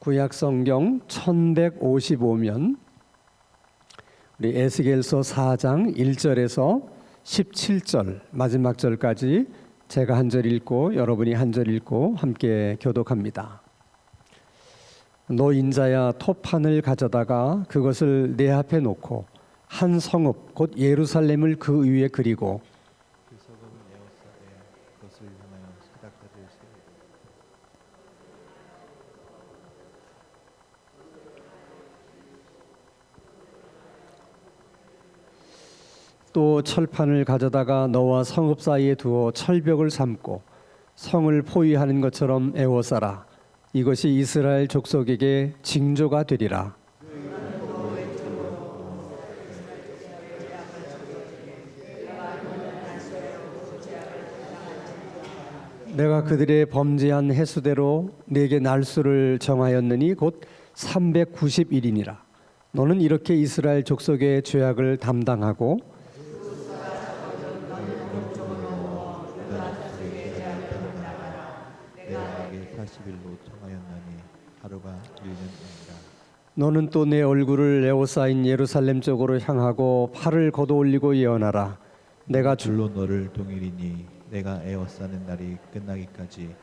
구약성경 1155면 우리 에스겔서 4장 1절에서 17절 마지막 절까지 제가 한 절 읽고 여러분이 한 절 읽고 함께 교독합니다. 너 인자야, 토판을 가져다가 그것을 내 앞에 놓고 한 성읍 곧 예루살렘을 그 위에 그리고 그 성읍을 에워싸되 그것을 향하여 사닥다리를 세우고 또 철판을 가져다가 너와 성읍 사이에 두어 철벽을 삼고 성을 포위하는 것처럼 에워싸라. 이것이 이스라엘 족속에게 징조가 되리라. 내가 그들의 범죄한 횟수대로 네게 날수를 정하였느니 곧 390일이니라. 너는 이렇게 이스라엘 족속의 죄악을 담당하고 내가 내게 80일로 청하였나니 하루가 1년이니라. 너는 또 내 얼굴을 에워싸인 예루살렘 쪽으로 향하고 팔을 걷어 올리고 예언하라. 내가 줄로 너를 동일이니 내가 에워싸는 날이 끝나기까지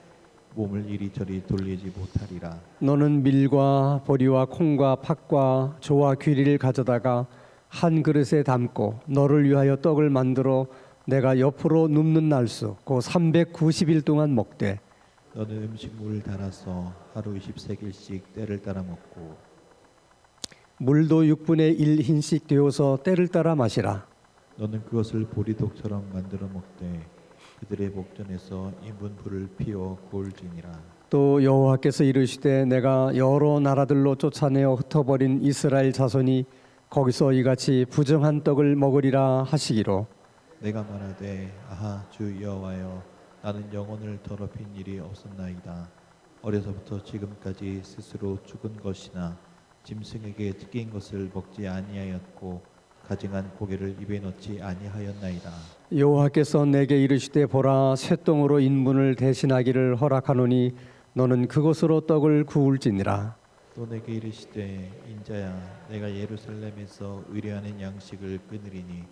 몸을 이리저리 돌리지 못하리라. 너는 밀과 보리와 콩과 팥과 조와 귀리를 가져다가 한 그릇에 담고 너를 위하여 떡을 만들어 내가 옆으로 눕는 날수 곧 390일 동안 먹되 너는 음식물을 달아서 하루 20세겔씩 때를 따라 먹고 물도 6분의 1 흰씩 되어서 때를 따라 마시라. 너는 그것을 보리독처럼 만들어 먹되 그들의 목전에서 인분 불을 피워 구울지니라. 또 여호와께서 이르시되 내가 여러 나라들로 쫓아내어 흩어버린 이스라엘 자손이 거기서 이같이 부정한 떡을 먹으리라 하시기로 내가 말하되 아하 주 여호와여, 나는 영혼을 더럽힌 일이 없었나이다. 어려서부터 지금까지 스스로 죽은 것이나 짐승에게 튀긴 것을 먹지 아니하였고 가증한 고기를 입에 넣지 아니하였나이다. 여호와께서 내게 이르시되 보라, 쇠똥으로 인분을 대신하기를 허락하노니 너는 그것으로 떡을 구울지니라. 또 내게 이르시되 인자야, 내가 예루살렘에서 의뢰하는 양식을 끊으리니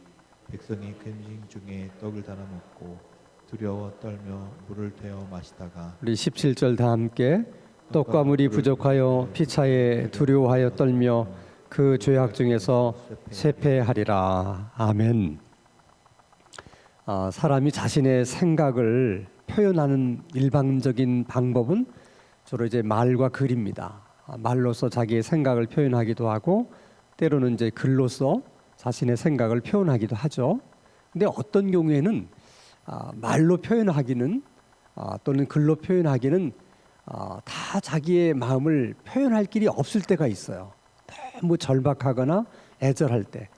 백성이 금식 중에 떡을 달아 먹고 두려워 떨며 물을 태워 마시다가 우리 17절 다 함께 떡과 물이 부족하여 피차에 두려워하여 떨며 그 죄악 중에서 쇠폐하리라. 아멘. 사람이 자신의 생각을 표현하는 일반적인 방법은 주로 이제 말과 글입니다. 말로서 자기의 생각을 표현하기도 하고 때로는 이제 글로서 자신의 생각을 표현하기도 하죠. 근데 어떤 경우에는 말로 표현하기는 또는 글로 표현하기는 다 자기의 마음을 표현할 길이 없을 때가 있어요. 너무 절박하거나 애절할 때,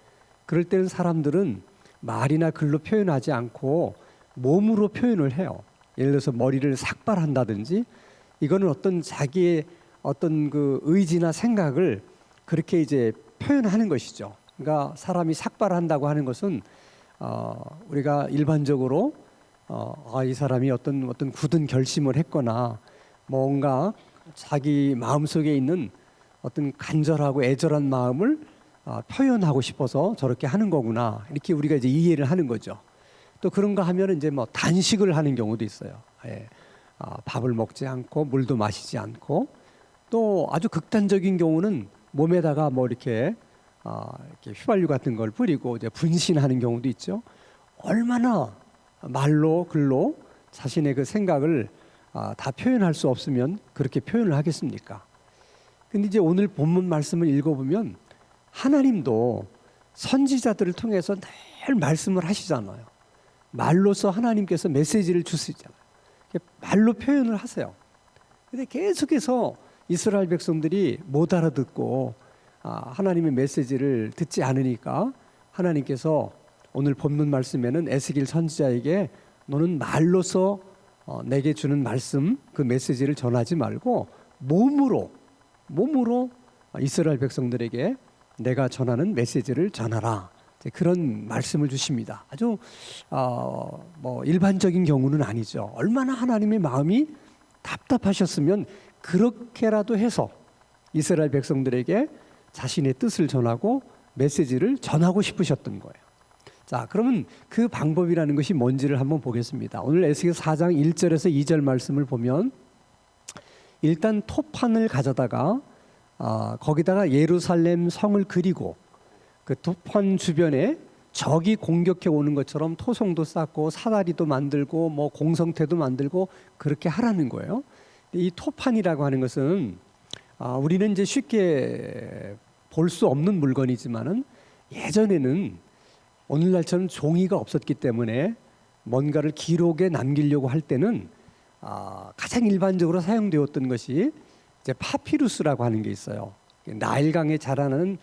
그럴 때는 사람들은 말이나 글로 표현하지 않고 몸으로 표현을 해요. 예를 들어서 머리를 삭발한다든지, 이거는 어떤 자기의 어떤 그 의지나 생각을 그렇게 이제 표현하는 것이죠. 그러니까 사람이 삭발한다고 하는 것은 우리가 일반적으로 이 사람이 어떤 굳은 결심을 했거나 뭔가 자기 마음속에 있는 어떤 간절하고 애절한 마음을 표현하고 싶어서 저렇게 하는 거구나, 이렇게 우리가 이제 이해를 하는 거죠. 또 그런가 하면 이제 뭐 단식을 하는 경우도 있어요. 밥을 먹지 않고 물도 마시지 않고, 또 아주 극단적인 경우는 몸에다가 뭐 이렇게 휘발유 같은 걸 뿌리고 이제 분신하는 경우도 있죠. 얼마나 말로 글로 자신의 그 생각을 다 표현할 수 없으면 그렇게 표현을 하겠습니까? 근데 이제 오늘 본문 말씀을 읽어보면 하나님도 선지자들을 통해서 늘 말씀을 하시잖아요. 말로서 하나님께서 메시지를 주시잖아요. 말로 표현을 하세요. 근데 계속해서 이스라엘 백성들이 못 알아듣고 하나님의 메시지를 듣지 않으니까 하나님께서 오늘 본문 말씀에는 에스겔 선지자에게 너는 말로서 내게 주는 말씀, 그 메시지를 전하지 말고 몸으로 이스라엘 백성들에게 내가 전하는 메시지를 전하라, 그런 말씀을 주십니다. 아주 뭐 일반적인 경우는 아니죠. 얼마나 하나님의 마음이 답답하셨으면 그렇게라도 해서 이스라엘 백성들에게 자신의 뜻을 전하고 메시지를 전하고 싶으셨던 거예요. 자, 그러면 그 방법이라는 것이 뭔지를 한번 보겠습니다. 오늘 에스겔 4장 1절에서 2절 말씀을 보면 일단 토판을 가져다가 거기다가 예루살렘 성을 그리고 그 토판 주변에 적이 공격해 오는 것처럼 토성도 쌓고 사다리도 만들고 뭐 공성태도 만들고 그렇게 하라는 거예요. 이 토판이라고 하는 것은 우리는 이제 쉽게 볼 수 없는 물건이지만은 예전에는 오늘날처럼 종이가 없었기 때문에 뭔가를 기록에 남기려고 할 때는 가장 일반적으로 사용되었던 것이 이제 파피루스라고 하는 게 있어요. 나일강에 자라는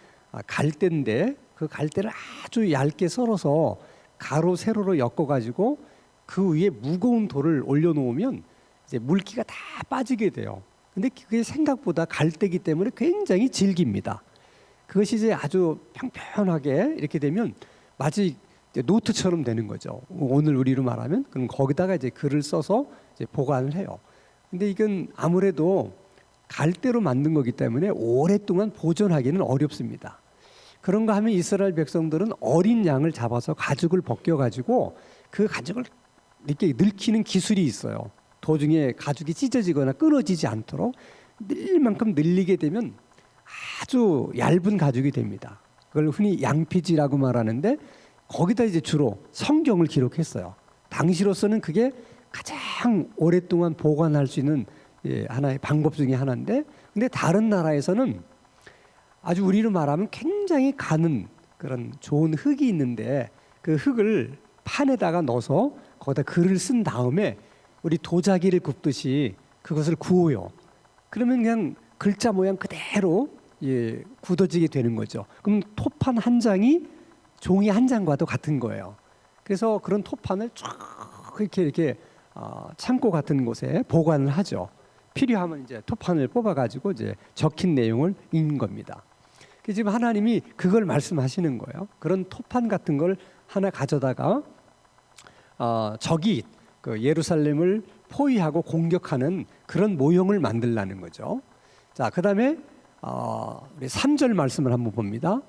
갈대인데 그 갈대를 아주 얇게 썰어서 가로 세로로 엮어가지고 그 위에 무거운 돌을 올려놓으면 이제 물기가 다 빠지게 돼요. 근데 그게 생각보다 갈대기 때문에 굉장히 질깁니다. 그것이 이제 아주 평평하게 이렇게 되면 마치 노트처럼 되는 거죠. 오늘 우리로 말하면 그럼 거기다가 이제 글을 써서 이제 보관을 해요. 근데 이건 아무래도 갈대로 만든 거기 때문에 오랫동안 보존하기는 어렵습니다. 그런가 하면 이스라엘 백성들은 어린 양을 잡아서 가죽을 벗겨가지고 그 가죽을 이렇게 늙히는 기술이 있어요. 도중에 가죽이 찢어지거나 끊어지지 않도록 늘 만큼 늘리게 되면 아주 얇은 가죽이 됩니다. 그걸 흔히 양피지라고 말하는데 거기다 이제 주로 성경을 기록했어요. 당시로서는 그게 가장 오랫동안 보관할 수 있는 하나의 방법 중에 하나인데, 근데 다른 나라에서는 아주 우리로 말하면 굉장히 가는 그런 좋은 흙이 있는데 그 흙을 판에다가 넣어서 거기다 글을 쓴 다음에 우리 도자기를 굽듯이 그것을 구워요. 그러면 그냥 글자 모양 그대로 굳어지게 되는 거죠. 그럼 토판 한 장이 종이 한 장과도 같은 거예요. 그래서 그런 토판을 쫙 이렇게 창고 같은 곳에 보관을 하죠. 필요하면 이제 토판을 뽑아가지고 이제 적힌 내용을 읽는 겁니다. 지금 하나님이 그걸 말씀하시는 거예요. 그런 토판 같은 걸 하나 가져다가 적이 그 예루살렘을 포위하고 공격하는 그런 모형을 만들라는 거죠. 자, 그다음에 우리 3절 말씀을 한번 봅니다.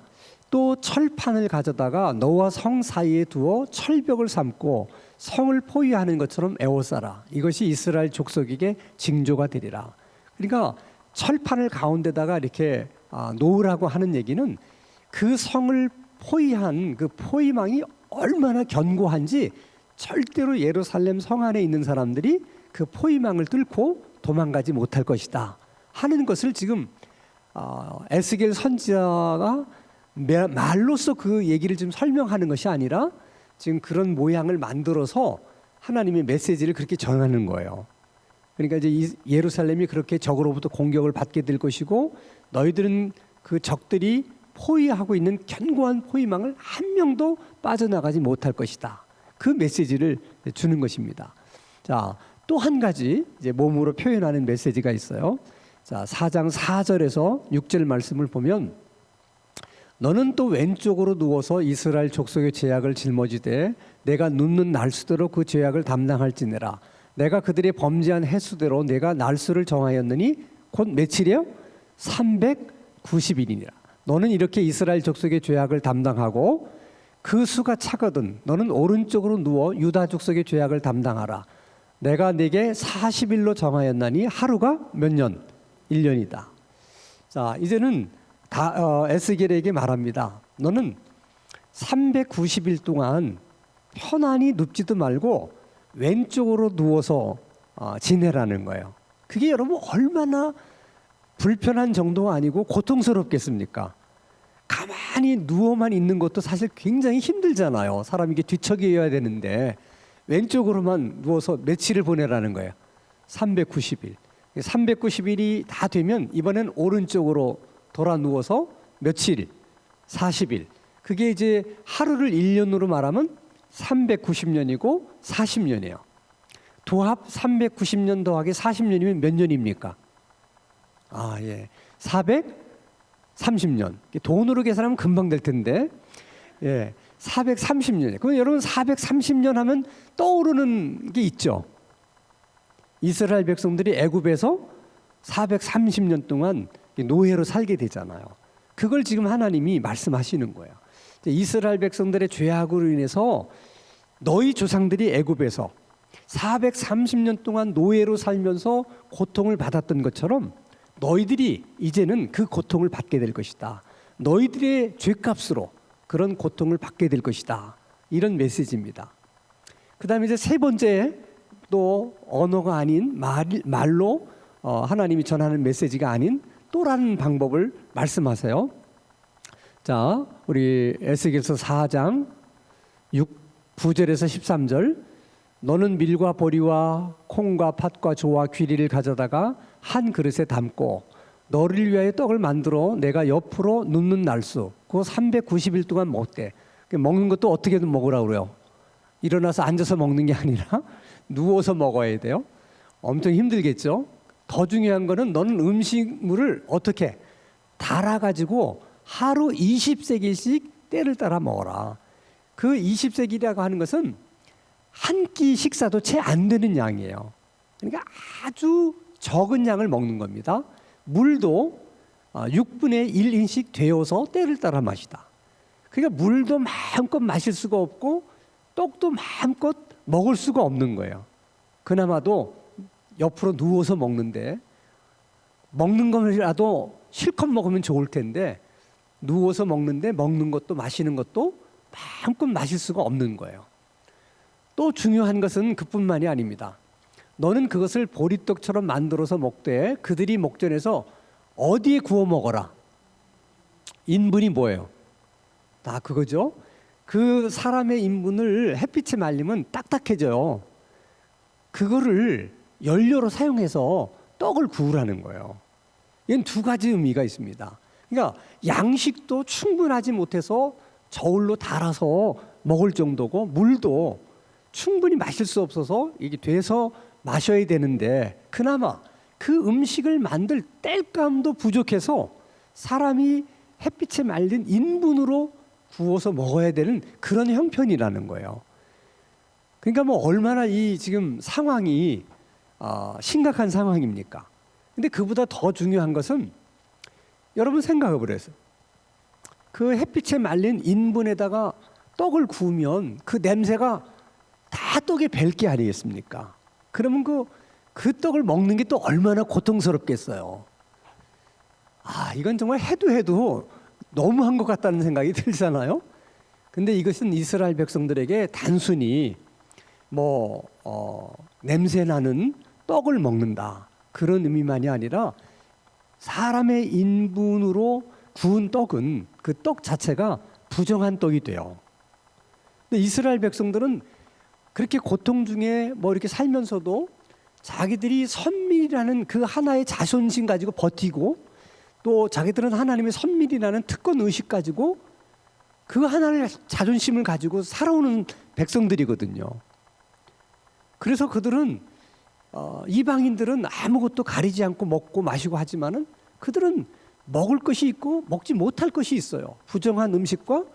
또 철판을 가져다가 너와 성 사이에 두어 철벽을 삼고 성을 포위하는 것처럼 에워싸라. 이것이 이스라엘 족속에게 징조가 되리라. 그러니까 철판을 가운데다가 이렇게 놓으라고 하는 얘기는 그 성을 포위한 그 포위망이 얼마나 견고한지 절대로 예루살렘 성 안에 있는 사람들이 그 포위망을 뚫고 도망가지 못할 것이다 하는 것을 지금 에스겔 선지자가 말로써 그 얘기를 좀 설명하는 것이 아니라 지금 그런 모양을 만들어서 하나님의 메시지를 그렇게 전하는 거예요. 그러니까 이제 예루살렘이 그렇게 적으로부터 공격을 받게 될 것이고 너희들은 그 적들이 포위하고 있는 견고한 포위망을 한 명도 빠져나가지 못할 것이다. 그 메시지를 주는 것입니다. 자, 또 한 가지 이제 몸으로 표현하는 메시지가 있어요. 자, 4장 4절에서 6절 말씀을 보면 너는 또 왼쪽으로 누워서 이스라엘 족속의 죄악을 짊어지되 내가 눕는 날수대로 그 죄악을 담당할지니라. 내가 그들의 범죄한 횟수대로 내가 날수를 정하였느니 곧 며칠이요? 390일이니라. 너는 이렇게 이스라엘 족속의 죄악을 담당하고 그 수가 차거든 너는 오른쪽으로 누워 유다 족속의 죄악을 담당하라. 내가 네게 40일로 정하였나니 하루가 몇 년? 1년이다. 자, 이제는 에스겔에게 말합니다. 너는 390일 동안 편안히 눕지도 말고 왼쪽으로 누워서 지내라는 거예요. 그게 여러분 얼마나 불편한 정도가 아니고 고통스럽겠습니까? 가만히 누워만 있는 것도 사실 굉장히 힘들잖아요. 사람이 이게 뒤척여야 되는데 왼쪽으로만 누워서 며칠을 보내라는 거예요. 390일. 390일이 다 되면 이번엔 오른쪽으로 돌아 누워서 며칠? 40일. 그게 이제 하루를 1년으로 말하면 390년이고 40년이에요. 도합 390년 더하기 40년이면 몇 년입니까? 430년. 돈으로 계산하면 금방 될 텐데 430년. 그럼 여러분 430년 하면 떠오르는 게 있죠. 이스라엘 백성들이 애굽에서 430년 동안 노예로 살게 되잖아요. 그걸 지금 하나님이 말씀하시는 거예요. 이스라엘 백성들의 죄악으로 인해서 너희 조상들이 애굽에서 430년 동안 노예로 살면서 고통을 받았던 것처럼 너희들이 이제는 그 고통을 받게 될 것이다. 너희들의 죄값으로 그런 고통을 받게 될 것이다. 이런 메시지입니다. 그 다음에 이제 세 번째 또 언어가 아닌 말로 하나님이 전하는 메시지가 아닌 또라는 방법을 말씀하세요. 자, 우리 에스겔서 4장 9절에서 13절. 너는 밀과 보리와 콩과 팥과 조와 귀리를 가져다가 한 그릇에 담고 너를 위하여 떡을 만들어 내가 옆으로 눕는 날수 그거 390일 동안 먹대. 먹는 것도 어떻게든 먹으라고 그래요. 일어나서 앉아서 먹는 게 아니라 누워서 먹어야 돼요. 엄청 힘들겠죠. 더 중요한 거는 너는 음식물을 어떻게 달아가지고 하루 20세겔씩 때를 따라 먹어라. 그 20세겔이라고 하는 것은 한 끼 식사도 채 안 되는 양이에요. 그러니까 아주 적은 양을 먹는 겁니다. 물도 6분의 1인씩 데워서 때를 따라 마시다. 그러니까 물도 마음껏 마실 수가 없고 떡도 마음껏 먹을 수가 없는 거예요. 그나마도 옆으로 누워서 먹는데 먹는 것이라도 실컷 먹으면 좋을 텐데 누워서 먹는데 먹는 것도 마시는 것도 마음껏 마실 수가 없는 거예요. 또 중요한 것은 그뿐만이 아닙니다. 너는 그것을 보리떡처럼 만들어서 먹되 그들이 목전에서 어디에 구워 먹어라. 인분이 뭐예요? 다 그거죠. 그 사람의 인분을 햇빛에 말리면 딱딱해져요. 그거를 연료로 사용해서 떡을 구우라는 거예요. 이건 두 가지 의미가 있습니다. 그러니까 양식도 충분하지 못해서 저울로 달아서 먹을 정도고 물도 충분히 마실 수 없어서 이게 돼서 마셔야 되는데 그나마 그 음식을 만들 땔감도 부족해서 사람이 햇빛에 말린 인분으로 구워서 먹어야 되는 그런 형편이라는 거예요. 그러니까 뭐 얼마나 이 지금 상황이 심각한 상황입니까? 근데 그보다 더 중요한 것은 여러분 생각해 보세요. 그 햇빛에 말린 인분에다가 떡을 구우면 그 냄새가 다 떡에 뵐 게 아니겠습니까? 그러면 그 떡을 먹는 게 또 얼마나 고통스럽겠어요. 이건 정말 해도 너무한 것 같다는 생각이 들잖아요. 근데 이것은 이스라엘 백성들에게 단순히 냄새 나는 떡을 먹는다 그런 의미만이 아니라 사람의 인분으로 구운 떡은 그 떡 자체가 부정한 떡이 돼요. 근데 이스라엘 백성들은 그렇게 고통 중에 이렇게 살면서도 자기들이 선민이라는 그 하나의 자존심 가지고 버티고 또 자기들은 하나님의 선민이라는 특권 의식 가지고 그 하나의 자존심을 가지고 살아오는 백성들이거든요. 그래서 그들은 이방인들은 아무것도 가리지 않고 먹고 마시고 하지만은 그들은 먹을 것이 있고 먹지 못할 것이 있어요. 부정한 음식과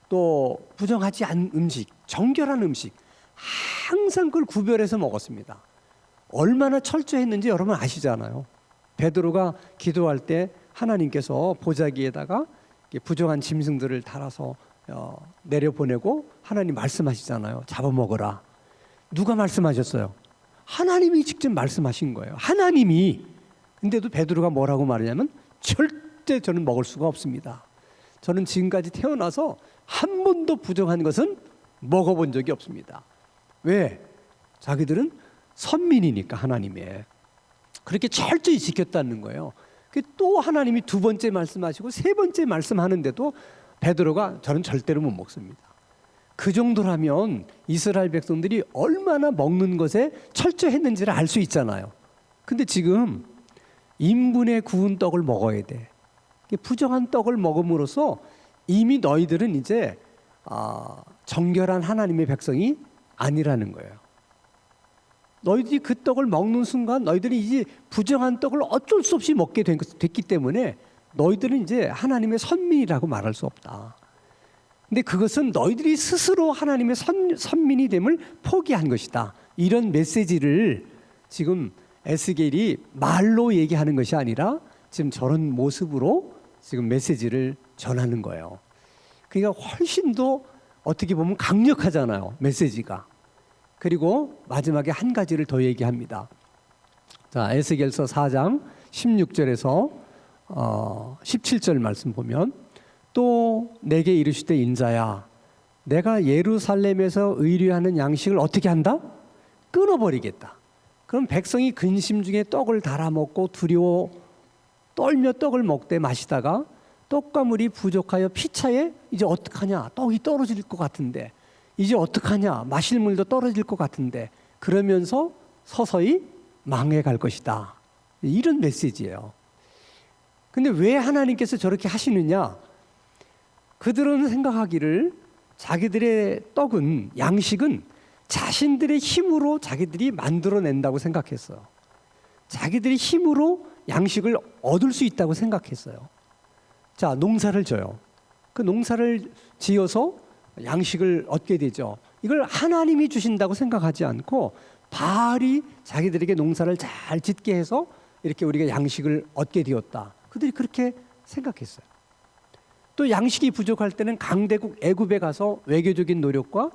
또 부정하지 않은 음식, 정결한 음식 항상 그걸 구별해서 먹었습니다. 얼마나 철저했는지 여러분 아시잖아요. 베드로가 기도할 때 하나님께서 보자기에다가 부정한 짐승들을 달아서 내려보내고 하나님 말씀하시잖아요. 잡아먹어라. 누가 말씀하셨어요? 하나님이 직접 말씀하신 거예요. 하나님이. 근데도 베드로가 뭐라고 말하냐면 절대 저는 먹을 수가 없습니다. 저는 지금까지 태어나서 한 번도 부정한 것은 먹어본 적이 없습니다. 왜? 자기들은 선민이니까 하나님의. 그렇게 철저히 지켰다는 거예요. 또 하나님이 두 번째 말씀하시고 세 번째 말씀하는데도 베드로가 저는 절대로 못 먹습니다. 그 정도라면 이스라엘 백성들이 얼마나 먹는 것에 철저했는지를 알 수 있잖아요. 근데 지금 인분의 구운 떡을 먹어야 돼. 부정한 떡을 먹음으로써 이미 너희들은 이제 정결한 하나님의 백성이 아니라는 거예요. 너희들이 그 떡을 먹는 순간 너희들이 이제 부정한 떡을 어쩔 수 없이 먹게 됐기 때문에 너희들은 이제 하나님의 선민이라고 말할 수 없다. 근데 그것은 너희들이 스스로 하나님의 선민이 됨을 포기한 것이다. 이런 메시지를 지금 에스겔이 말로 얘기하는 것이 아니라 지금 저런 모습으로 지금 메시지를 전하는 거예요. 그러니까 훨씬 더 어떻게 보면 강력하잖아요, 메시지가. 그리고 마지막에 한 가지를 더 얘기합니다. 자, 에스겔서 4장 16절에서 17절 말씀 보면, 또 내게 이르시되 인자야, 내가 예루살렘에서 의뢰하는 양식을 어떻게 한다? 끊어버리겠다. 그럼 백성이 근심 중에 떡을 달아 먹고 두려워 떨며 떡을 먹되 마시다가 떡과 물이 부족하여 피차에 이제 어떡하냐, 떡이 떨어질 것 같은데, 이제 어떡하냐, 마실 물도 떨어질 것 같은데, 그러면서 서서히 망해갈 것이다. 이런 메시지예요. 근데 왜 하나님께서 저렇게 하시느냐? 그들은 생각하기를 자기들의 떡은, 양식은 자신들의 힘으로 자기들이 만들어낸다고 생각했어요. 자기들의 힘으로 양식을 얻을 수 있다고 생각했어요. 자, 농사를 져요. 그 농사를 지어서 양식을 얻게 되죠. 이걸 하나님이 주신다고 생각하지 않고 바알이 자기들에게 농사를 잘 짓게 해서 이렇게 우리가 양식을 얻게 되었다. 그들이 그렇게 생각했어요. 또 양식이 부족할 때는 강대국 애굽에 가서 외교적인 노력과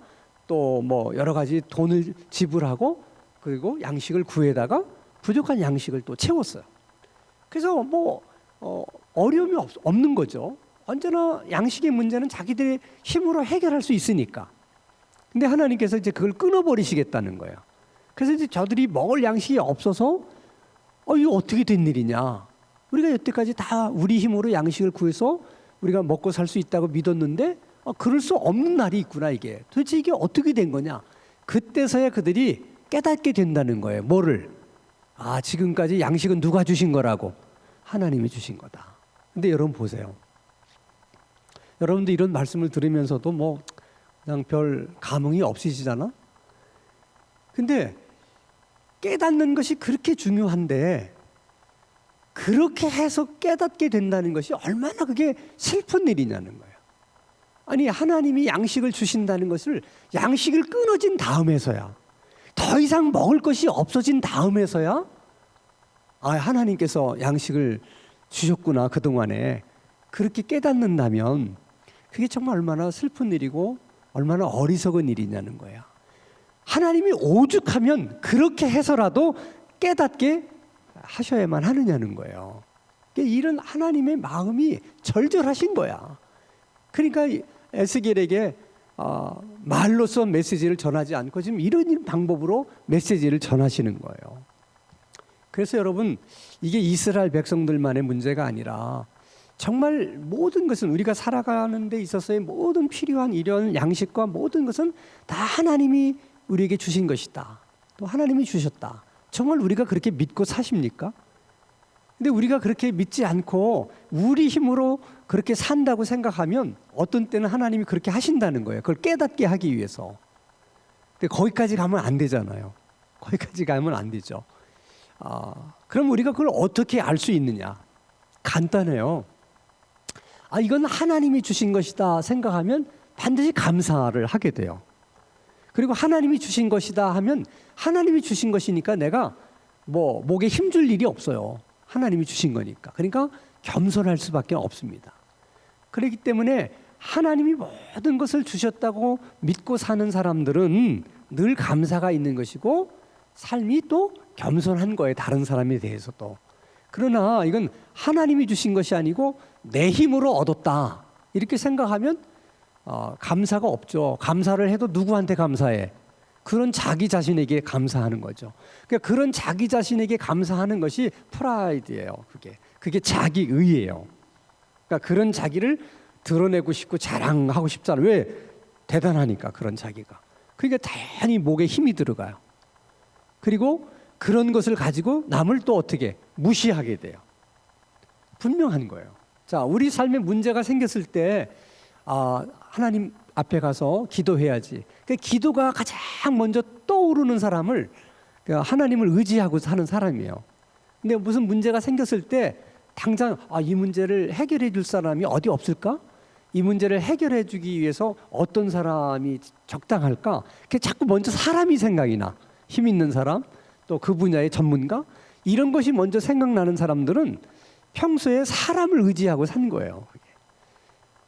또 뭐 여러 가지 돈을 지불하고 그리고 양식을 구해다가 부족한 양식을 또 채웠어요. 그래서 뭐 어려움이 없는 거죠. 언제나 양식의 문제는 자기들의 힘으로 해결할 수 있으니까. 근데 하나님께서 이제 그걸 끊어버리시겠다는 거예요. 그래서 이제 저들이 먹을 양식이 없어서 이거 어떻게 된 일이냐. 우리가 여태까지 다 우리 힘으로 양식을 구해서 우리가 먹고 살 수 있다고 믿었는데 그럴 수 없는 날이 있구나 이게. 도대체 이게 어떻게 된 거냐. 그때서야 그들이 깨닫게 된다는 거예요. 뭐를? 지금까지 양식은 누가 주신 거라고? 하나님이 주신 거다. 근데 여러분 보세요. 여러분도 이런 말씀을 들으면서도 뭐 그냥 별 감흥이 없으시잖아. 근데 깨닫는 것이 그렇게 중요한데 그렇게 해서 깨닫게 된다는 것이 얼마나 그게 슬픈 일이냐는 거예요. 아니, 하나님이 양식을 주신다는 것을 양식을 끊어진 다음에서야, 더 이상 먹을 것이 없어진 다음에서야 하나님께서 양식을 주셨구나 그동안에, 그렇게 깨닫는다면 그게 정말 얼마나 슬픈 일이고 얼마나 어리석은 일이냐는 거야. 하나님이 오죽하면 그렇게 해서라도 깨닫게 하셔야만 하느냐는 거예요. 이런 하나님의 마음이 절절하신 거야. 그러니까 에스겔에게 말로써 메시지를 전하지 않고 지금 이런 방법으로 메시지를 전하시는 거예요. 그래서 여러분, 이게 이스라엘 백성들만의 문제가 아니라 정말 모든 것은, 우리가 살아가는 데 있어서의 모든 필요한 이런 양식과 모든 것은 다 하나님이 우리에게 주신 것이다. 또 하나님이 주셨다. 정말 우리가 그렇게 믿고 사십니까? 근데 우리가 그렇게 믿지 않고 우리 힘으로 그렇게 산다고 생각하면 어떤 때는 하나님이 그렇게 하신다는 거예요. 그걸 깨닫게 하기 위해서. 근데 거기까지 가면 안 되잖아요. 거기까지 가면 안 되죠. 그럼 우리가 그걸 어떻게 알 수 있느냐? 간단해요. 이건 하나님이 주신 것이다 생각하면 반드시 감사를 하게 돼요. 그리고 하나님이 주신 것이다 하면 하나님이 주신 것이니까 내가 뭐 목에 힘줄 일이 없어요. 하나님이 주신 거니까. 그러니까 겸손할 수밖에 없습니다. 그렇기 때문에 하나님이 모든 것을 주셨다고 믿고 사는 사람들은 늘 감사가 있는 것이고 삶이 또 겸손한 거예요. 다른 사람에 대해서도. 그러나 이건 하나님이 주신 것이 아니고 내 힘으로 얻었다 이렇게 생각하면 감사가 없죠. 감사를 해도 누구한테 감사해? 그런 자기 자신에게 감사하는 거죠. 그러니까 그런 자기 자신에게 감사하는 것이 프라이드예요. 그게 자기의예요. 그러니까 그런 자기를 드러내고 싶고 자랑하고 싶잖아요. 왜? 대단하니까 그런 자기가. 그러니까 다양히 목에 힘이 들어가요. 그리고 그런 것을 가지고 남을 또 어떻게 무시하게 돼요. 분명한 거예요. 자, 우리 삶에 문제가 생겼을 때 하나님 앞에 가서 기도해야지. 그 기도가 가장 먼저 떠오르는 사람을 하나님을 의지하고 사는 사람이에요. 근데 무슨 문제가 생겼을 때 당장 이 문제를 해결해 줄 사람이 어디 없을까? 이 문제를 해결해 주기 위해서 어떤 사람이 적당할까? 그게 자꾸 먼저 사람이 생각이 나. 힘 있는 사람, 또 그 분야의 전문가, 이런 것이 먼저 생각나는 사람들은 평소에 사람을 의지하고 산 거예요.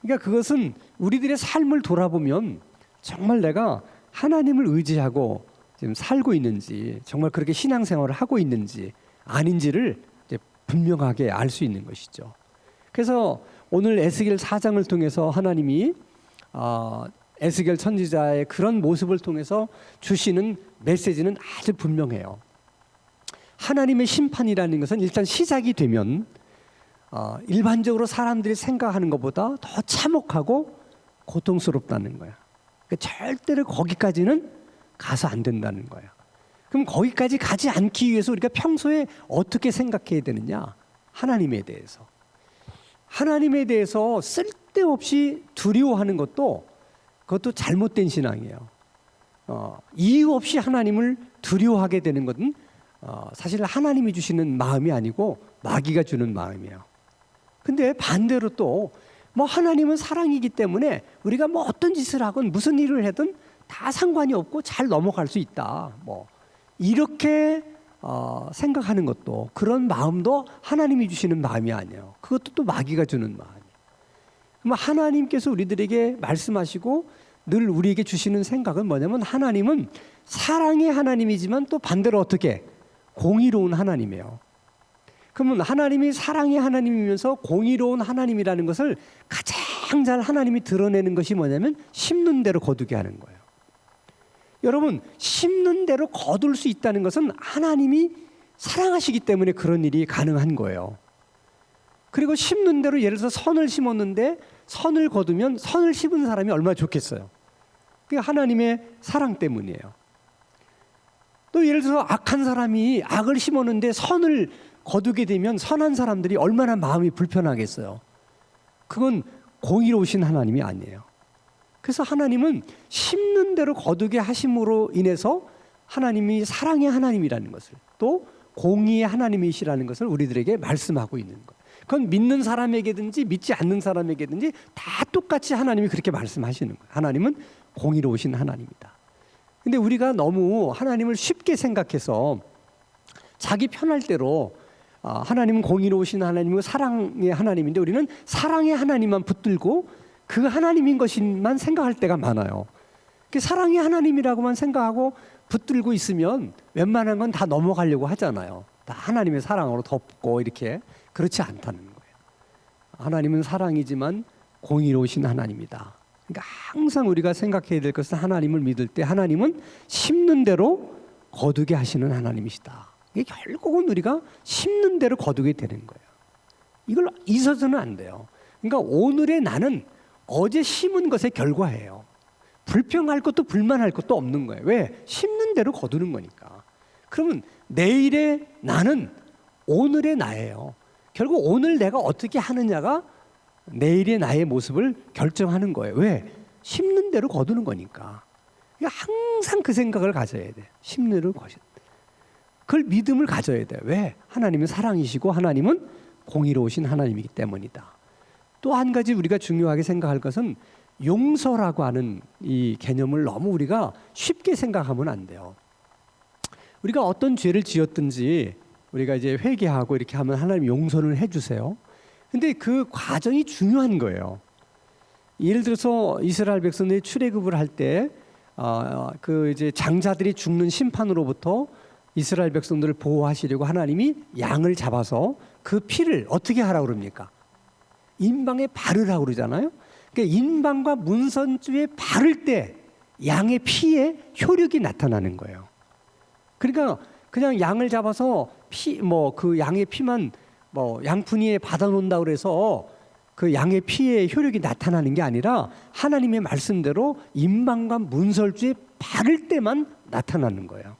그러니까 그것은 우리들의 삶을 돌아보면 정말 내가 하나님을 의지하고 지금 살고 있는지, 정말 그렇게 신앙생활을 하고 있는지 아닌지를 이제 분명하게 알 수 있는 것이죠. 그래서 오늘 에스겔 4장을 통해서 하나님이 에스겔 선지자의 그런 모습을 통해서 주시는 메시지는 아주 분명해요. 하나님의 심판이라는 것은 일단 시작이 되면 일반적으로 사람들이 생각하는 것보다 더 참혹하고 고통스럽다는 거야. 그러니까 절대로 거기까지는 가서 안 된다는 거야. 그럼 거기까지 가지 않기 위해서 우리가 평소에 어떻게 생각해야 되느냐? 하나님에 대해서. 하나님에 대해서 쓸데없이 두려워하는 그것도 잘못된 신앙이에요. 이유 없이 하나님을 두려워하게 되는 것은 사실 하나님이 주시는 마음이 아니고 마귀가 주는 마음이에요. 근데 반대로 또 하나님은 사랑이기 때문에 우리가 어떤 짓을 하건 무슨 일을 하든 다 상관이 없고 잘 넘어갈 수 있다. 이렇게 생각하는 것도, 그런 마음도 하나님이 주시는 마음이 아니에요. 그것도 또 마귀가 주는 마음이에요. 그럼 하나님께서 우리들에게 말씀하시고 늘 우리에게 주시는 생각은 뭐냐면, 하나님은 사랑의 하나님이지만 또 반대로 어떻게? 공의로운 하나님이에요. 그러면 하나님이 사랑의 하나님이면서 공의로운 하나님이라는 것을 가장 잘 하나님이 드러내는 것이 뭐냐면 심는 대로 거두게 하는 거예요. 여러분, 심는 대로 거둘 수 있다는 것은 하나님이 사랑하시기 때문에 그런 일이 가능한 거예요. 그리고 심는 대로, 예를 들어서 선을 심었는데 선을 거두면 선을 심은 사람이 얼마나 좋겠어요. 그게 하나님의 사랑 때문이에요. 또 예를 들어서 악한 사람이 악을 심었는데 선을 거두게 되면 선한 사람들이 얼마나 마음이 불편하겠어요. 그건 공의로우신 하나님이 아니에요. 그래서 하나님은 심는 대로 거두게 하심으로 인해서 하나님이 사랑의 하나님이라는 것을, 또 공의의 하나님이시라는 것을 우리들에게 말씀하고 있는 거예요. 그건 믿는 사람에게든지 믿지 않는 사람에게든지 다 똑같이 하나님이 그렇게 말씀하시는 거예요. 하나님은 공의로우신 하나님이다. 근데 우리가 너무 하나님을 쉽게 생각해서 자기 편할 대로 하나님은 공의로우신 하나님이고 사랑의 하나님인데 우리는 사랑의 하나님만 붙들고 그 하나님인 것만 생각할 때가 많아요. 사랑의 하나님이라고만 생각하고 붙들고 있으면 웬만한 건 다 넘어가려고 하잖아요. 다 하나님의 사랑으로 덮고 이렇게. 그렇지 않다는 거예요. 하나님은 사랑이지만 공의로우신 하나님이다. 그러니까 항상 우리가 생각해야 될 것은, 하나님을 믿을 때 하나님은 심는 대로 거두게 하시는 하나님이시다. 이게 결국은 우리가 심는 대로 거두게 되는 거예요. 이걸 잊어서는 안 돼요. 그러니까 오늘의 나는 어제 심은 것의 결과예요. 불평할 것도 불만할 것도 없는 거예요. 왜? 심는 대로 거두는 거니까. 그러면 내일의 나는 오늘의 나예요. 결국 오늘 내가 어떻게 하느냐가 내일의 나의 모습을 결정하는 거예요. 왜? 심는 대로 거두는 거니까. 그러니까 항상 그 생각을 가져야 돼. 심는 대로 거두는. 그걸 믿음을 가져야 돼. 왜? 하나님은 사랑이시고 하나님은 공의로우신 하나님이기 때문이다. 또 한 가지 우리가 중요하게 생각할 것은, 용서라고 하는 이 개념을 너무 우리가 쉽게 생각하면 안 돼요. 우리가 어떤 죄를 지었든지 우리가 이제 회개하고 이렇게 하면 하나님 용서를 해주세요. 근데 그 과정이 중요한 거예요. 예를 들어서 이스라엘 백성들이 출애굽을 할 때 그 이제 장자들이 죽는 심판으로부터 이스라엘 백성들을 보호하시려고 하나님이 양을 잡아서 그 피를 어떻게 하라고 그럽니까? 인방에 바르라고 그러잖아요. 그러니까 인방과 문선주에 바를 때 양의 피에 효력이 나타나는 거예요. 그러니까 그냥 양을 잡아서 그 양의 피만 양푼이에 받아놓는다 그래서 그 양의 피에 효력이 나타나는 게 아니라 하나님의 말씀대로 인방과 문설주에 바를 때만 나타나는 거예요.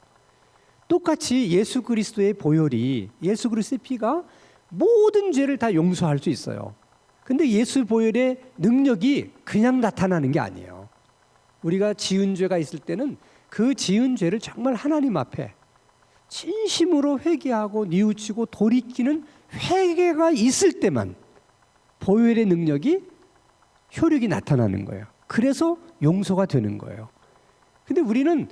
똑같이 예수 그리스도의 보혈이, 예수 그리스도의 피가 모든 죄를 다 용서할 수 있어요. 근데 예수 보혈의 능력이 그냥 나타나는 게 아니에요. 우리가 지은 죄가 있을 때는 그 지은 죄를 정말 하나님 앞에 진심으로 회개하고 뉘우치고 돌이키는 회개가 있을 때만 보혈의 능력이, 효력이 나타나는 거예요. 그래서 용서가 되는 거예요. 근데 우리는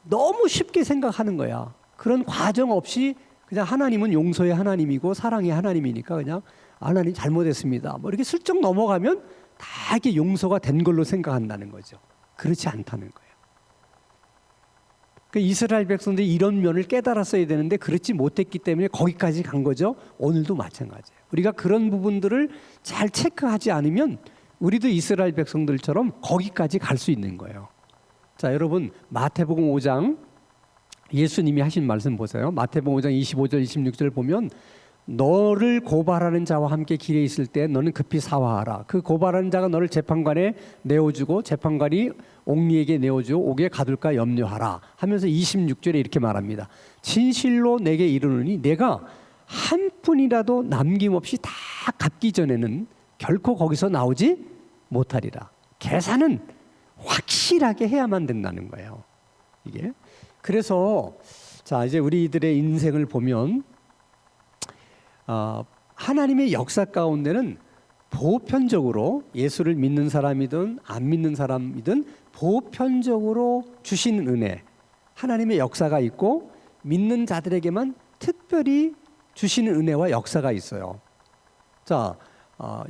너무 쉽게 생각하는 거야. 그런 과정 없이 그냥 하나님은 용서의 하나님이고 사랑의 하나님이니까 그냥 하나님 잘못했습니다. 뭐 이렇게 슬쩍 넘어가면 다 이게 용서가 된 걸로 생각한다는 거죠. 그렇지 않다는 거예요. 그 이스라엘 백성들이 이런 면을 깨달았어야 되는데 그렇지 못했기 때문에 거기까지 간 거죠. 오늘도 마찬가지예요. 우리가 그런 부분들을 잘 체크하지 않으면 우리도 이스라엘 백성들처럼 거기까지 갈 수 있는 거예요. 자, 여러분 마태복음 5장 예수님이 하신 말씀 보세요. 마태복음 5장 25절 26절 보면 너를 고발하는 자와 함께 길에 있을 때 너는 급히 사화하라. 그 고발하는 자가 너를 재판관에 내어주고 재판관이 옥리에게 내어주고 옥에 가둘까 염려하라 하면서 26절에 이렇게 말합니다. 진실로 내게 이르노니 내가 한 푼이라도 남김없이 다 갚기 전에는 결코 거기서 나오지 못하리라. 계산은 확실하게 해야만 된다는 거예요. 이게 그래서 자 이제 우리들의 인생을 보면 하나님의 역사 가운데는 보편적으로 예수를 믿는 사람이든 안 믿는 사람이든 보편적으로 주시는 은혜, 하나님의 역사가 있고 믿는 자들에게만 특별히 주시는 은혜와 역사가 있어요. 자,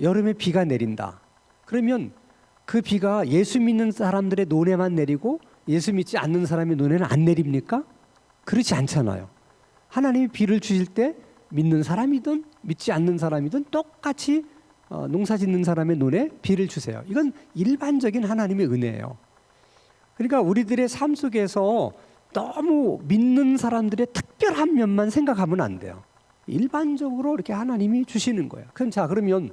여름에 비가 내린다. 그러면 그 비가 예수 믿는 사람들의 눈에만 내리고 예수 믿지 않는 사람의 눈에는 안 내립니까? 그렇지 않잖아요. 하나님이 비를 주실 때 믿는 사람이든 믿지 않는 사람이든 똑같이 농사 짓는 사람의 눈에 비를 주세요. 이건 일반적인 하나님의 은혜예요. 그러니까 우리들의 삶 속에서 너무 믿는 사람들의 특별한 면만 생각하면 안 돼요. 일반적으로 이렇게 하나님이 주시는 거예요. 그러면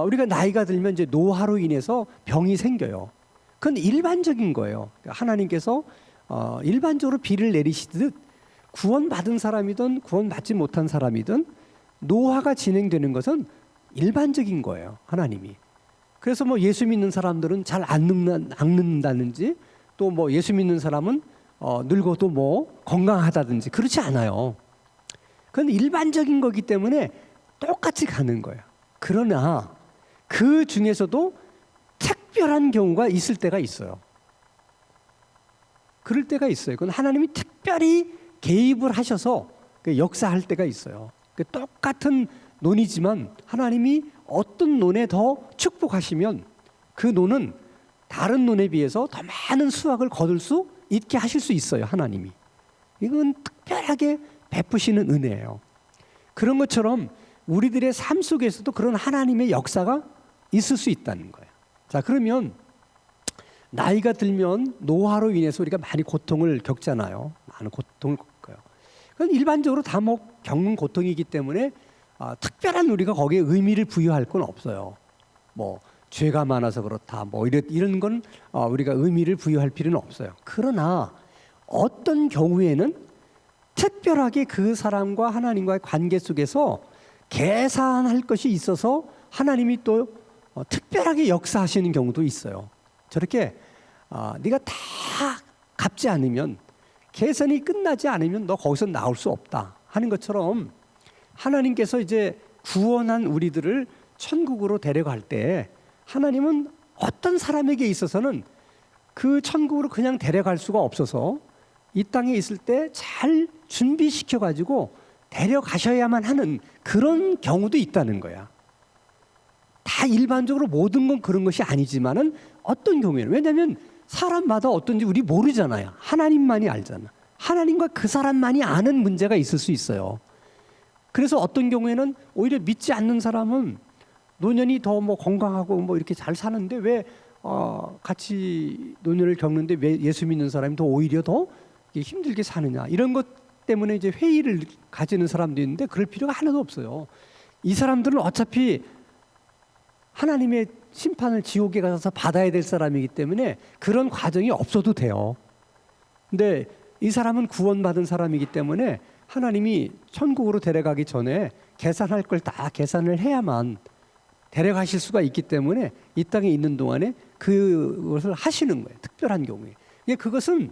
우리가 나이가 들면 이제 노화로 인해서 병이 생겨요. 그건 일반적인 거예요. 하나님께서 일반적으로 비를 내리시듯 구원받은 사람이든 구원받지 못한 사람이든 노화가 진행되는 것은 일반적인 거예요. 하나님이. 그래서 뭐 예수 믿는 사람들은 잘 안 늙는다든지 또 뭐 예수 믿는 사람은 늙어도 뭐 건강하다든지 그렇지 않아요. 그건 일반적인 거기 때문에 똑같이 가는 거예요. 그러나 그 중에서도 특별한 경우가 있을 때가 있어요. 그럴 때가 있어요. 그건 하나님이 특별히 개입을 하셔서 역사할 때가 있어요. 똑같은 논이지만 하나님이 어떤 논에 더 축복하시면 그 논은 다른 논에 비해서 더 많은 수확을 거둘 수 있게 하실 수 있어요. 하나님이. 이건 특별하게 베푸시는 은혜예요. 그런 것처럼 우리들의 삶 속에서도 그런 하나님의 역사가 있을 수 있다는 거예요. 자, 그러면 나이가 들면 노화로 인해서 우리가 많이 고통을 겪잖아요. 많은 고통을 겪어요. 그건 일반적으로 다 뭐 겪는 고통이기 때문에 특별한 우리가 거기에 의미를 부여할 건 없어요. 뭐 죄가 많아서 그렇다. 뭐 이런 건 우리가 의미를 부여할 필요는 없어요. 그러나 어떤 경우에는 특별하게 그 사람과 하나님과의 관계 속에서 계산할 것이 있어서 하나님이 또 특별하게 역사하시는 경우도 있어요. 저렇게 네가 다 갚지 않으면 계산이 끝나지 않으면 너 거기서 나올 수 없다 하는 것처럼 하나님께서 이제 구원한 우리들을 천국으로 데려갈 때 하나님은 어떤 사람에게 있어서는 그 천국으로 그냥 데려갈 수가 없어서 이 땅에 있을 때 잘 준비시켜 가지고 데려가셔야만 하는 그런 경우도 있다는 거야. 다 일반적으로 모든 건 그런 것이 아니지만은 어떤 경우에는, 왜냐하면 사람마다 어떤지 우리 모르잖아요. 하나님만이 알잖아. 하나님과 그 사람만이 아는 문제가 있을 수 있어요. 그래서 어떤 경우에는 오히려 믿지 않는 사람은 노년이 더 뭐 건강하고 뭐 이렇게 잘 사는데 왜 같이 노년을 겪는데 왜 예수 믿는 사람이 더 오히려 더 힘들게 사느냐, 이런 것 때문에 이제 회의를 가지는 사람도 있는데 그럴 필요가 하나도 없어요. 이 사람들은 어차피 하나님의 심판을 지옥에 가서 받아야 될 사람이기 때문에 그런 과정이 없어도 돼요. 근데 이 사람은 구원받은 사람이기 때문에 하나님이 천국으로 데려가기 전에 계산할 걸 다 계산을 해야만 데려가실 수가 있기 때문에 이 땅에 있는 동안에 그것을 하시는 거예요. 특별한 경우에. 그것은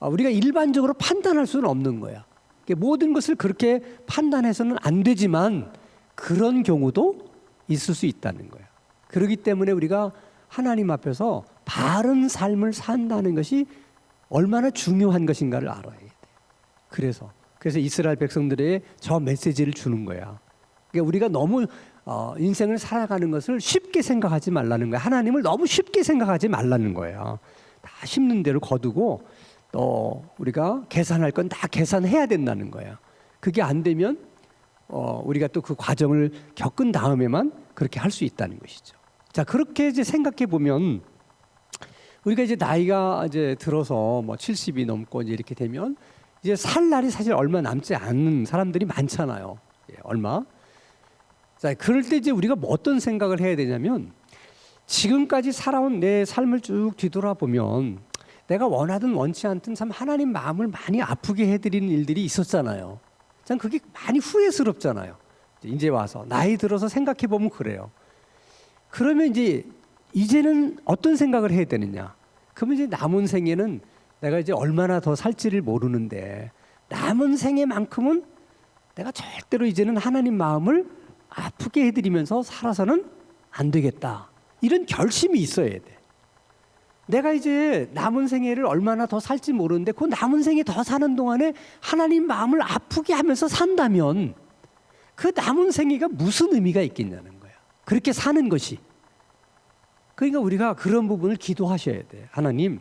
우리가 일반적으로 판단할 수는 없는 거야. 모든 것을 그렇게 판단해서는 안 되지만 그런 경우도 있을 수 있다는 거야. 그렇기 때문에 우리가 하나님 앞에서 바른 삶을 산다는 것이 얼마나 중요한 것인가를 알아야 돼. 그래서 그래서 이스라엘 백성들의 저 메시지를 주는 거야. 그러니까 우리가 너무 인생을 살아가는 것을 쉽게 생각하지 말라는 거야. 하나님을 너무 쉽게 생각하지 말라는 거예요. 다 심는 대로 거두고 또 우리가 계산할 건 다 계산해야 된다는 거야. 그게 안 되면 우리가 또 그 과정을 겪은 다음에만 그렇게 할 수 있다는 것이죠. 자, 그렇게 이제 생각해 보면 우리가 이제 나이가 이제 들어서 뭐 70이 넘고 이제 이렇게 되면 이제 살 날이 사실 얼마 남지 않는 사람들이 많잖아요. 예, 얼마. 자, 그럴 때 이제 우리가 뭐 어떤 생각을 해야 되냐면 지금까지 살아온 내 삶을 쭉 뒤돌아보면 내가 원하든 원치 않든 참 하나님 마음을 많이 아프게 해드리는 일들이 있었잖아요. 참 그게 많이 후회스럽잖아요. 이제 와서 나이 들어서 생각해 보면 그래요. 그러면 이제는 어떤 생각을 해야 되느냐? 그러면 이제 남은 생에는 내가 이제 얼마나 더 살지를 모르는데 남은 생에만큼은 내가 절대로 이제는 하나님 마음을 아프게 해드리면서 살아서는 안 되겠다. 이런 결심이 있어야 돼. 내가 이제 남은 생애를 얼마나 더 살지 모르는데 그 남은 생에 더 사는 동안에 하나님 마음을 아프게 하면서 산다면 그 남은 생애가 무슨 의미가 있겠냐는 거야. 그렇게 사는 것이. 그러니까 우리가 그런 부분을 기도하셔야 돼. 하나님,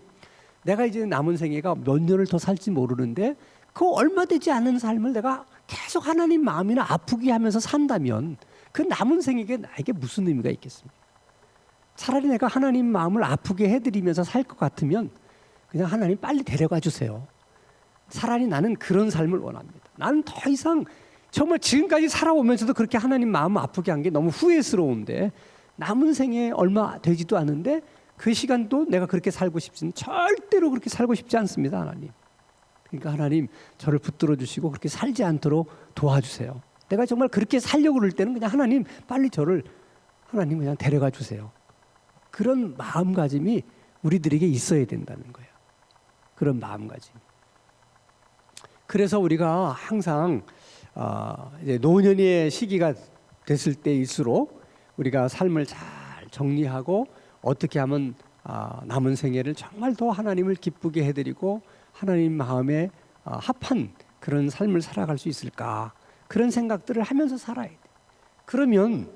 내가 이제 남은 생애가 몇 년을 더 살지 모르는데 그 얼마 되지 않은 삶을 내가 계속 하나님 마음이나 아프게 하면서 산다면 그 남은 생애가 나에게 무슨 의미가 있겠습니까? 차라리 내가 하나님 마음을 아프게 해드리면서 살 것 같으면 그냥 하나님 빨리 데려가 주세요. 차라리 나는 그런 삶을 원합니다. 나는 더 이상 정말 지금까지 살아오면서도 그렇게 하나님 마음 아프게 한 게 너무 후회스러운데 남은 생에 얼마 되지도 않은데 그 시간도 내가 그렇게 살고 싶지는 절대로 그렇게 살고 싶지 않습니다. 하나님. 그러니까 하나님 저를 붙들어 주시고 그렇게 살지 않도록 도와주세요. 내가 정말 그렇게 살려고 그럴 때는 그냥 하나님 빨리 저를 하나님 그냥 데려가 주세요. 그런 마음가짐이 우리들에게 있어야 된다는 거예요. 그런 마음가짐. 그래서 우리가 항상 이제 노년의 시기가 됐을 때일수록 우리가 삶을 잘 정리하고 어떻게 하면 남은 생애를 정말 더 하나님을 기쁘게 해드리고 하나님 마음에 합한 그런 삶을 살아갈 수 있을까? 그런 생각들을 하면서 살아야 돼. 그러면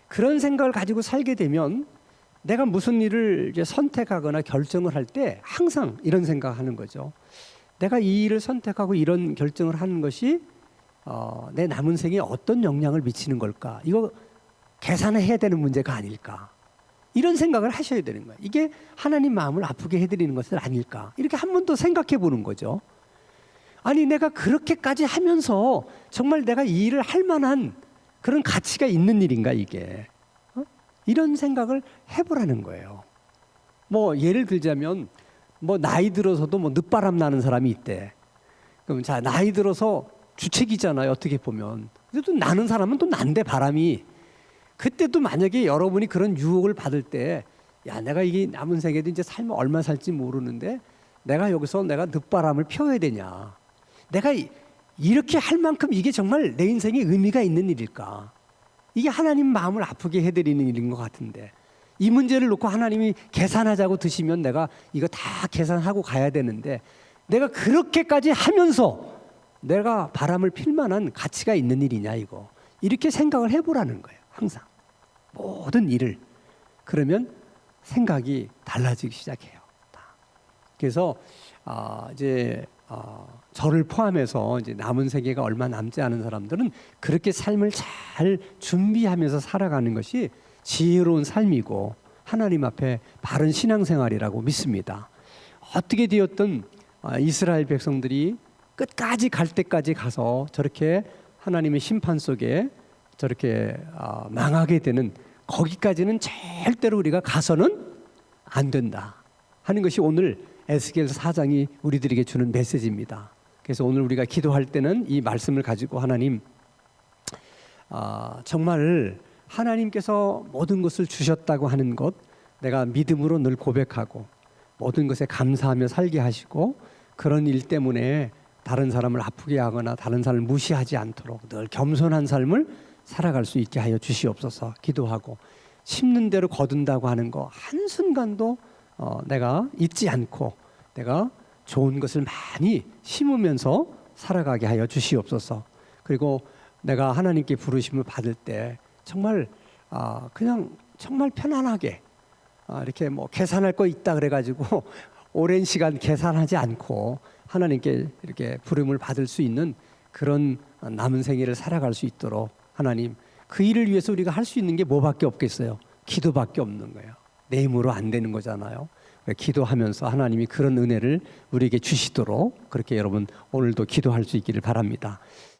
그런 생각을 가지고 살게 되면 내가 무슨 일을 이제 선택하거나 결정을 할 때 항상 이런 생각하는 거죠. 내가 이 일을 선택하고 이런 결정을 하는 것이 내 남은 생에 어떤 영향을 미치는 걸까? 이거 계산해야 되는 문제가 아닐까? 이런 생각을 하셔야 되는 거예요. 이게 하나님 마음을 아프게 해드리는 것은 아닐까? 이렇게 한 번 더 생각해 보는 거죠. 아니 내가 그렇게까지 하면서 정말 내가 이 일을 할 만한 그런 가치가 있는 일인가 이게? 이런 생각을 해보라는 거예요. 뭐 예를 들자면 뭐 나이 들어서도 뭐 늦바람 나는 사람이 있대. 그럼 자 나이 들어서 주책이잖아요. 어떻게 보면. 그래도 나는 사람은 또 난데 바람이. 그때도 만약에 여러분이 그런 유혹을 받을 때, 야 내가 이게 남은 생에도 이제 삶을 얼마 살지 모르는데 내가 여기서 내가 늦바람을 펴야 되냐? 내가 이렇게 할 만큼 이게 정말 내 인생에 의미가 있는 일일까? 이게 하나님 마음을 아프게 해드리는 일인 것 같은데 이 문제를 놓고 하나님이 계산하자고 드시면 내가 이거 다 계산하고 가야 되는데 내가 그렇게까지 하면서 내가 바람을 필 만한 가치가 있는 일이냐 이거 이렇게 생각을 해보라는 거예요. 항상 모든 일을. 그러면 생각이 달라지기 시작해요. 그래서 저를 포함해서 이제 남은 세계가 얼마 남지 않은 사람들은 그렇게 삶을 잘 준비하면서 살아가는 것이 지혜로운 삶이고 하나님 앞에 바른 신앙생활이라고 믿습니다. 어떻게 되었든 이스라엘 백성들이 끝까지 갈 때까지 가서 저렇게 하나님의 심판 속에 저렇게 망하게 되는 거기까지는 절대로 우리가 가서는 안 된다 하는 것이 오늘 에스겔 4장이 우리들에게 주는 메시지입니다. 그래서 오늘 우리가 기도할 때는 이 말씀을 가지고 하나님 정말 하나님께서 모든 것을 주셨다고 하는 것 내가 믿음으로 늘 고백하고 모든 것에 감사하며 살게 하시고 그런 일 때문에 다른 사람을 아프게 하거나 다른 사람을 무시하지 않도록 늘 겸손한 삶을 살아갈 수 있게 하여 주시옵소서 기도하고 심는 대로 거둔다고 하는 거 한순간도 내가 잊지 않고 내가 좋은 것을 많이 심으면서 살아가게 하여 주시옵소서. 그리고 내가 하나님께 부르심을 받을 때 정말 그냥 정말 편안하게 이렇게 뭐 계산할 거 있다 그래가지고 오랜 시간 계산하지 않고 하나님께 이렇게 부름을 받을 수 있는 그런 남은 생애를 살아갈 수 있도록 하나님, 그 일을 위해서 우리가 할 수 있는 게 뭐밖에 없겠어요? 기도밖에 없는 거예요. 내 힘으로 안 되는 거잖아요. 기도하면서 하나님이 그런 은혜를 우리에게 주시도록 그렇게 여러분 오늘도 기도할 수 있기를 바랍니다.